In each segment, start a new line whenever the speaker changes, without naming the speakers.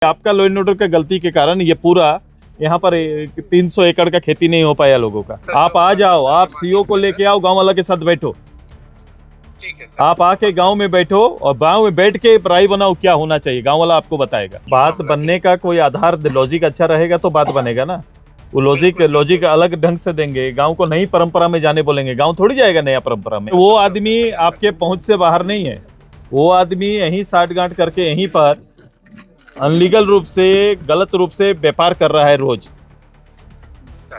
आपका law and order का गलती के कारण ये पूरा यहाँ पर 300 एकड़ का खेती नहीं हो पाया लोगों का। आप आ जाओ, आप सीओ को लेके आओ, गांव वाला के साथ बैठो। आप आके गांव में बैठो और गांव में बैठ के राय बनाओ क्या होना चाहिए, गांव वाला आपको बताएगा। बात बनने का कोई आधार लॉजिक अच्छा रहेगा तो बात बनेगा ना। वो लॉजिक अलग ढंग से देंगे, गांव को नई परंपरा में जाने बोलेंगे, गांव थोड़ी जाएगा नया परंपरा में। वो आदमी आपके पहुंच से बाहर नहीं है, वो आदमी यहीं साठगांठ करके यहीं पर अनलीगल रूप से, गलत रूप से व्यापार कर रहा है रोज।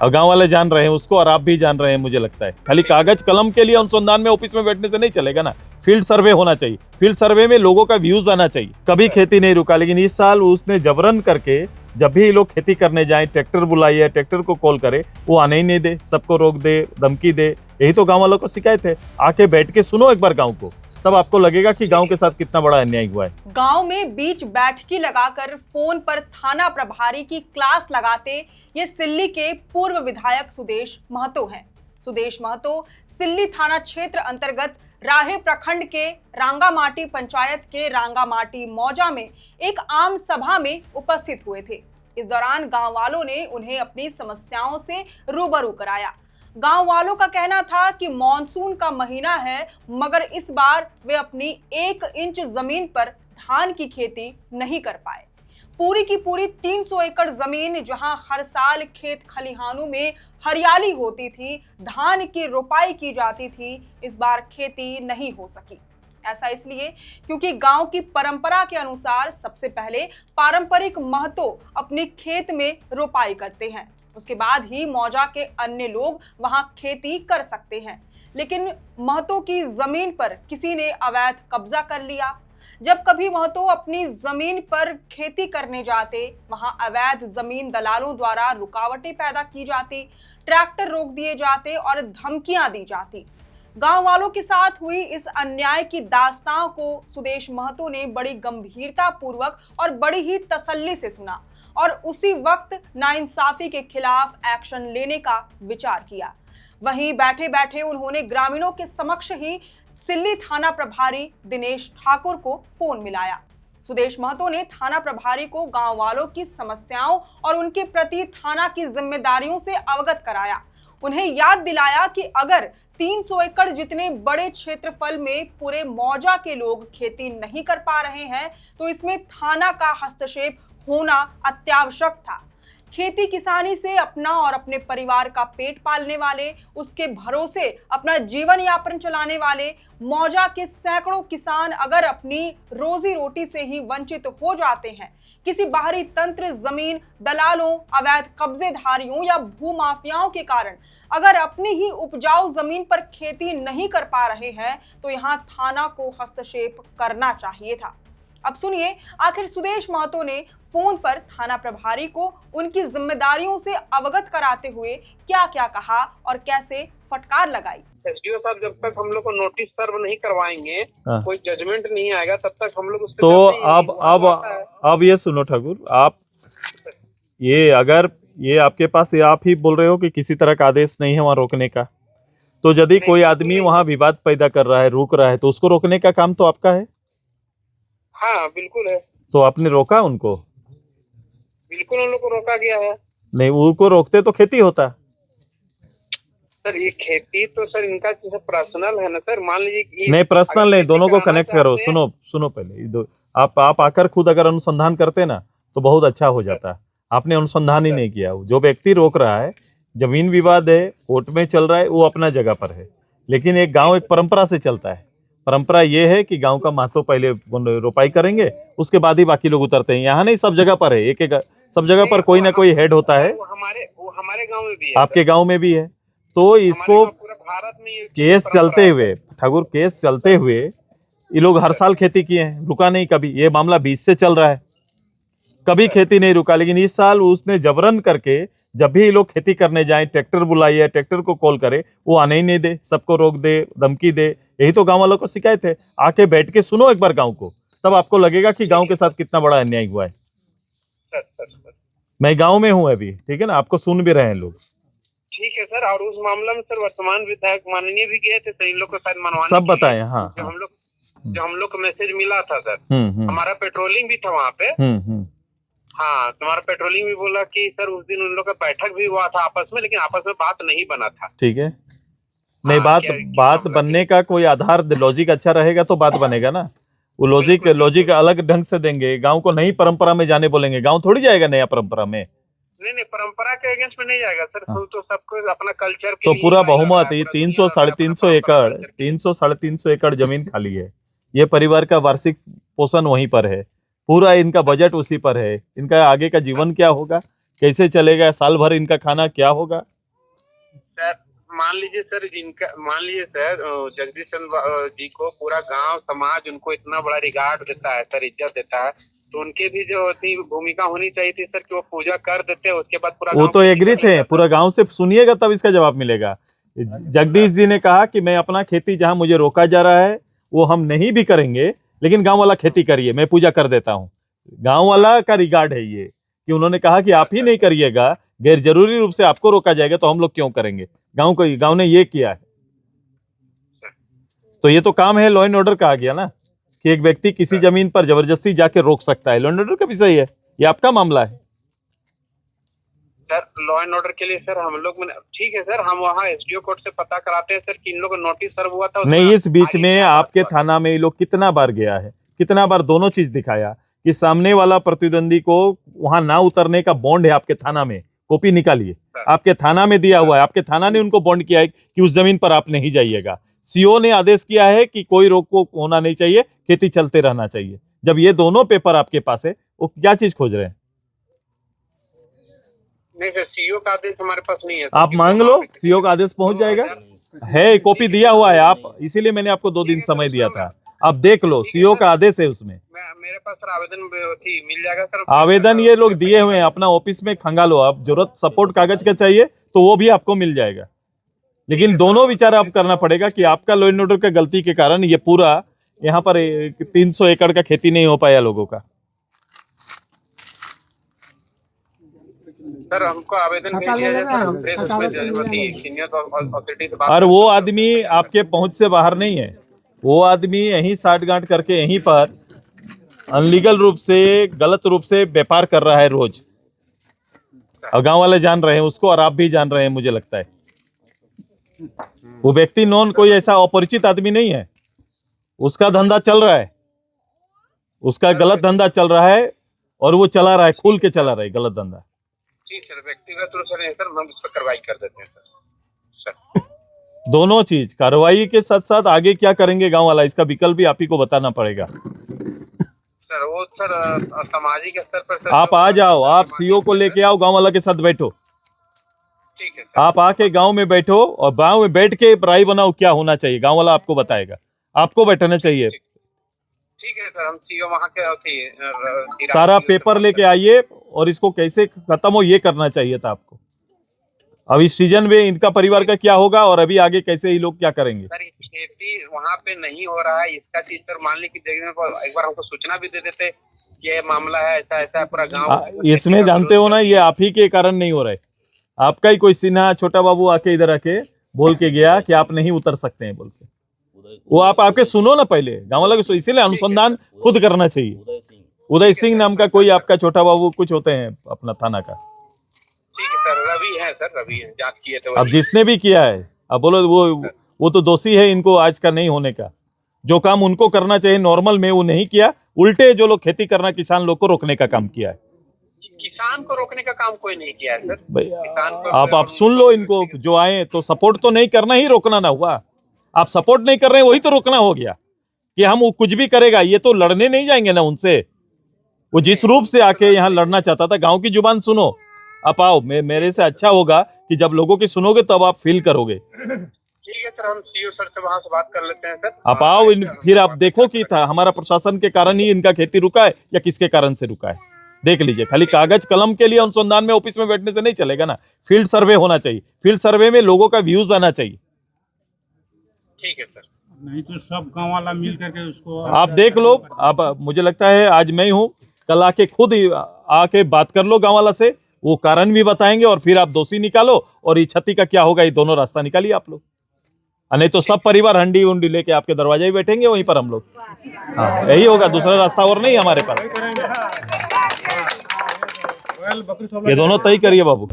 और गांव वाले जान रहे हैं उसको और आप भी जान रहे हैं। मुझे लगता है खाली कागज कलम के लिए अनुसंधान में ऑफिस में बैठने से नहीं चलेगा ना। फील्ड सर्वे होना चाहिए, फील्ड सर्वे में लोगों का व्यूज आना चाहिए। कभी खेती नहीं रुका, लेकिन इस साल उसने जबरन करके जब भी लोग खेती करने जाए, ट्रैक्टर बुलाइए, ट्रैक्टर को कॉल करे, वो आने ही नहीं दे, सबको रोक दे, धमकी दे। यही तो गाँव वालों को शिकायत है। आके बैठ के सुनो एक बार गाँव को, तब आपको लगेगा कि गांव के साथ कितना बड़ा अन्याय हुआ है।
गांव में बीच बैठकी लगाकर फोन पर थाना प्रभारी की क्लास लगाते ये सिल्ली के पूर्व विधायक सुदेश महतो हैं। सुदेश महतो सिल्ली थाना क्षेत्र अंतर्गत राहे प्रखंड के रांगामाटी पंचायत के रांगामाटी मौजा में एक आम सभा में उपस्थित हुए थे। इस दौरान गांव वालों ने उन्हें अपनी समस्याओं से रूबरू कराया। गांव वालों का कहना था कि मॉनसून का महीना है, मगर इस बार वे अपनी 1 इंच जमीन पर धान की खेती नहीं कर पाए। पूरी की पूरी 300 एकड़ जमीन जहां हर साल खेत खलिहानों में हरियाली होती थी, धान की रोपाई की जाती थी, इस बार खेती नहीं हो सकी। ऐसा इसलिए क्योंकि गांव की परंपरा के अनुसार सबसे पहले पारंपरिक महतो अपनी खेत में रोपाई करते हैं, उसके बाद ही मौजा के अन्य लोग वहां खेती कर सकते हैं। लेकिन महतो की जमीन पर किसी ने अवैध कब्जा कर लिया। जब कभी महतो अपनी जमीन पर खेती करने जाते, वहां अवैध जमीन दलालों द्वारा रुकावटें पैदा की जाती, ट्रैक्टर रोक दिए जाते और धमकियां दी जाती। गांव वालों के साथ हुई इस अन्याय की दास्तां को सुदेश महतो ने बड़ी गंभीरता पूर्वक और बड़ी ही तसल्ली से सुना और उसी वक्त नाइंसाफी के खिलाफ एक्शन लेने का विचार किया। वहीं बैठे बैठे उन्होंने ग्रामीणों के समक्ष ही सिल्ली थाना प्रभारी दिनेश ठाकुर को फोन मिलाया। सुदेश महतो ने थाना प्रभारी को गांव वालों की समस्याओं और उनके प्रति थाना की जिम्मेदारियों से अवगत कराया। उन्हें याद दिलाया कि अगर 300 एकड़ जितने बड़े क्षेत्रफल में पूरे मौजा के लोग खेती नहीं कर पा रहे हैं, तो इसमें थाना का हस्तक्षेप होना अत्यावश्यक था। खेती किसानी से अपना और अपने परिवार का पेट पालने वाले, उसके भरोसे अपना जीवन यापन चलाने वाले मौजा के सैकड़ों किसान अगर अपनी रोजी रोटी से ही वंचित हो जाते हैं, किसी बाहरी तंत्र, जमीन दलालों, अवैध कब्जेधारियों या भूमाफियाओं के कारण अगर अपनी ही उपजाऊ जमीन पर खेती नहीं कर पा रहे हैं, तो यहाँ थाना को हस्तक्षेप करना चाहिए था। अब सुनिए आखिर सुदेश महतो ने फोन पर थाना प्रभारी को उनकी जिम्मेदारियों से अवगत कराते हुए क्या क्या कहा और कैसे फटकार लगाई।
एसडीओ साहब जब तक हम लोग को नोटिस सर्व नहीं करवाएंगे, कोई जजमेंट नहीं आएगा, तब तक हम लोग उससे
तो अब ये सुनो ठाकुर, आप ये अगर ये आपके पास ये आप ही बोल रहे हो कि किसी तरह का आदेश नहीं है वहां रोकने का, तो यदि कोई आदमी वहां विवाद पैदा कर रहा है, रोक रहा है, तो उसको रोकने का काम तो आपका है।
हाँ बिल्कुल है।
तो आपने रोका उनको?
बिल्कुल उन लोग को रोका गया है।
नहीं, उनको रोकते तो खेती होता।
सर ये खेती तो सर इनका पर्सनल है ना सर, मान लीजिए।
नहीं पर्सनल नहीं, दोनों को कनेक्ट करो। सुनो पहले आप आकर खुद अगर अनुसंधान करते ना तो बहुत अच्छा हो जाता। आपने अनुसंधान ही नहीं किया। जो व्यक्ति रोक रहा है, जमीन विवाद है, कोर्ट में चल रहा है, वो अपना जगह पर है, लेकिन एक गांव एक परंपरा से चलता है। परंपरा ये है कि गांव का महतो पहले रोपाई करेंगे, उसके बाद ही बाकी लोग उतरते हैं। यहाँ नहीं, सब जगह पर है, एक सब जगह पर कोई ना कोई हेड होता है।
हमारे गांव में भी है,
आपके गांव में भी है। तो इसको
भारत में
केस चलते हुए, ठाकुर केस चलते हुए ये लोग हर साल खेती किए हैं, रुका नहीं कभी। ये मामला 20 से चल रहा है, कभी खेती नहीं रुका। लेकिन इस साल उसने जबरन करके जब भी ये लोग खेती करने जाए, ट्रैक्टर बुलाइए, ट्रैक्टर को कॉल करे, वो आने ही नहीं दे, सबको रोक दे, धमकी दे। यही तो गांव वालों को शिकायत है। आके बैठ के सुनो एक बार गांव को, तब आपको लगेगा कि गांव के साथ कितना बड़ा अन्याय हुआ है। मैं गांव में हूं अभी, ठीक है ना, आपको सुन भी रहे हैं लोग।
ठीक है सर। और उस मामला में सर वर्तमान विधायक माननीय भी गए थे, तो इन लोग को शायद मनवाने
सब बताएं। हाँ,
जो हम लोग को मैसेज मिला था सर, हमारा पेट्रोलिंग भी था वहाँ पे, हाँ, तुम्हारा पेट्रोलिंग भी बोला कि सर उस दिन उन लोग का बैठक भी हुआ था आपस में, लेकिन आपस में बात नहीं बना था।
ठीक है, नहीं
हाँ,
बात
क्या
बात
मामला
बनने का कोई आधार, लॉजिक अच्छा रहेगा तो बात बनेगा ना। वो लॉजिक
बिल्कुल,
लॉजिक अलग ढंग से देंगे, गांव को नई परंपरा में जाने बोलेंगे, गांव थोड़ी जाएगा नया परंपरा में।
नहीं नहीं, परंपरा के अगेंस्ट में नहीं जाएगा सर।
हाँ।
तो सबको अपना कल्चर के
तो
लिए
पूरा
ही लड़ रहा
बहुमत,
है,
ये
पूरा
300
दुनिया लड़ रहा है
साढ़े
अपना
300
परंपरा
एकड़,
कल्चर के लिए।
300 साढ़े 300 एकड़ जमीन खाली है। ये परिवार का वार्षिक पोषण वहीं पर है, पूरा इनका बजट उसी पर है। इनका आगे का जीवन क्या होगा, कैसे चलेगा, साल भर इनका खाना क्या होगा।
सर मान लीजिए सर, जगदीश चंद्र जी को पूरा गांव समाज उनको इतना बड़ा रिगार्ड देता है सर, इज्जत देता है, तो उनके भी जो होती भूमिका होनी चाहिए थी सर कि वो पूजा कर देते, उसके बाद पूरा
वो
गांव
तो
खेती
एग्री
नहीं
थे,
करता।
पूरा गांव से सुनिएगा तब इसका जवाब मिलेगा। जगदीश जी ने कहा कि मैं अपना खेती जहां मुझे रोका जा रहा है वो हम नहीं भी करेंगे, लेकिन गांव वाला खेती करिए, मैं पूजा कर देता हूं। गांव वाला का रिगार्ड है ये, कि उन्होंने कहा कि आप ही नहीं करिएगा, गैर जरूरी रूप से आपको रोका जाएगा तो हम लोग क्यों करेंगे। गांव ने ये किया है। तो ये तो काम है लॉ एंड ऑर्डर का आ गया ना, कि एक व्यक्ति किसी जमीन पर जबरदस्ती जाके रोक सकता है। लॉ एंड ऑर्डर का विषय है, ये आपका मामला है
सर। लॉ एंड ऑर्डर के लिए सर हम लोग, ठीक है सर, हम वहाँ एसडीओ कोर्ट से पता कराते हैं सर कि इन लोग को नोटिस सर्व हुआ था।
नहीं। इस बीच
आगे
में
क्या
आपके
बात हुआ?
थाना में ये लोग कितना बार गया है, कितना बार दोनों चीज दिखाया कि सामने वाला प्रतिद्वंदी को वहां ना उतरने का बॉन्ड है आपके थाना में, कॉपी निकालिए, आपके थाना में दिया हुआ है, आपके थाना ने उनको बॉन्ड किया है कि उस जमीन पर आप नहीं जाइएगा। सीओ ने आदेश किया है कि कोई रोक टोक होना नहीं चाहिए, खेती चलते रहना चाहिए। जब ये दोनों पेपर आपके पास है, वो क्या चीज खोज रहे हैं।
नहीं सर, सीओ का आदेश हमारे पास नहीं है सर,
आप मांग लो, सीओ का आदेश पहुंच जाएगा, है कॉपी दिया हुआ है आप, इसीलिए मैंने आपको 2 दिन समय दिया था। आप देख लो, सीओ का आदेश है उसमें।
मेरे पास सर आवेदन थी, मिल जाएगा सर।
आवेदन ये लोग दिए हुए हैं, अपना ऑफिस में खंगालो। आप जरूरत सपोर्ट कागज का चाहिए तो वो भी आपको मिल जाएगा, लेकिन दोनों विचार आप करना पड़ेगा कि आपका लॉ एंड ऑर्डर का गलती के कारण ये पूरा यहाँ पर 300 एकड़ का खेती नहीं हो पाया लोगों का।
सर हमको आवेदन भेज दिया जाए सर, प्रेस उसमें सीनियर अथॉरिटी से बात
और वो आदमी आपके पहुंच से बाहर नहीं है, वो आदमी यहीं साठगांठ करके यहीं पर अनलीगल रूप से, गलत रूप से व्यापार कर रहा है रोज, और गांव वाले जान रहे हैं उसको, और आप भी जान रहे हैं मुझे लगता है। वो व्यक्ति नॉन कोई ऐसा अपरिचित आदमी नहीं है, उसका धंधा चल रहा है, उसका गलत धंधा चल रहा है, और वो चला रहा है, खुल के चला रहा है गलत धंधा।
ठीक सर, व्यक्तिगत रूप से नहीं सर, हम उस पर कार्रवाई कर देते हैं सर।
दोनों चीज, कार्रवाई के साथ साथ आगे क्या करेंगे गांव वाला, इसका विकल्प भी आप ही को बताना पड़ेगा।
सर वो सर सामाजिक स्तर पर सर,
आप आ जाओ, आप सीओ को लेके आओ, गांव वाला के साथ बैठो।
ठीक है सर।
आप आके गांव में बैठो, और गांव में बैठ के राय बनाओ क्या होना चाहिए, गांव वाला आपको बताएगा, आपको बैठना चाहिए।
ठीक है सर, हम सीओ वहाँ के
सारा पेपर लेके आइए, और इसको कैसे खत्म हो ये करना चाहिए था आपको। अब इस सीजन में इनका परिवार का क्या होगा, और अभी आगे कैसे ये लोग क्या करेंगे।
सर खेती वहाँ पे नहीं हो रहा है, इसका चीज सर मान ली की जगह पर एक बार हमको सूचना भी दे देते, ये मामला है ऐसा ऐसा, पूरा गाँव
इसमें जानते हो ना, ये आप ही के कारण नहीं हो रहा है। आपका ही कोई सिन्हा छोटा बाबू आके इधर आके बोल के गया कि आप नहीं उतर सकते हैं बोल के, वो आप आपके सुनो ना पहले, गाँव वाला के, इसीलिए अनुसंधान खुद करना चाहिए। उदय सिंह नाम का कोई आपका छोटा बाबू कुछ होते हैं अपना थाना का।
ठीक है सर, रवि है सर, रवि है, जांच किए थे।
अब जिसने भी किया है, अब बोलो वो तो दोषी है, इनको आज का नहीं होने का। जो काम उनको करना चाहिए नॉर्मल में वो नहीं किया, उल्टे जो लोग खेती करना किसान लोग को रोकने का काम किया है।
किसान को रोकने का काम कोई नहीं किया है सर।
भैया आप सुन लो इनको, जो आए तो सपोर्ट तो नहीं करना ही रोकना ना हुआ। आप सपोर्ट नहीं कर रहे हैं, वही तो रोकना हो गया, कि हम वो कुछ भी करेगा, ये तो लड़ने नहीं जाएंगे ना उनसे। वो जिस रूप से आके यहाँ लड़ना चाहता था, गांव की जुबान सुनो, आप आओ, मेरे से अच्छा होगा कि जब लोगों की सुनोगे तब आप फील करोगे।
ठीक है सर, हम सीओ सर से वहां से बात कर लेते हैं सर।
आप आओ, फिर आप देखो कि था हमारा प्रशासन के कारण ही इनका खेती रुका है या किसके कारण से रुका है, देख लीजिए। खाली कागज कलम के लिए अनुसंधान में ऑफिस में बैठने से नहीं चलेगा ना, फील्ड सर्वे होना चाहिए, फील्ड सर्वे में लोगों का व्यूज आना चाहिए।
ठीक है सर,
नहीं तो सब गाँव वाला मिल करके उसको
आप देख लो। अब मुझे लगता है आज मैं ही हूँ, कल आके खुद आके बात कर लो गाँव वाला से, वो कारण भी बताएंगे, और फिर आप दोषी निकालो, और ये क्षति का क्या होगा, ये दोनों रास्ता निकालिए आप लोग। नहीं तो सब परिवार हंडी उंडी लेके आपके दरवाजे ही बैठेंगे वहीं पर हम लोग। हाँ, यही होगा, दूसरा रास्ता और नहीं हमारे पास। ये दोनों तय करिए बाबू।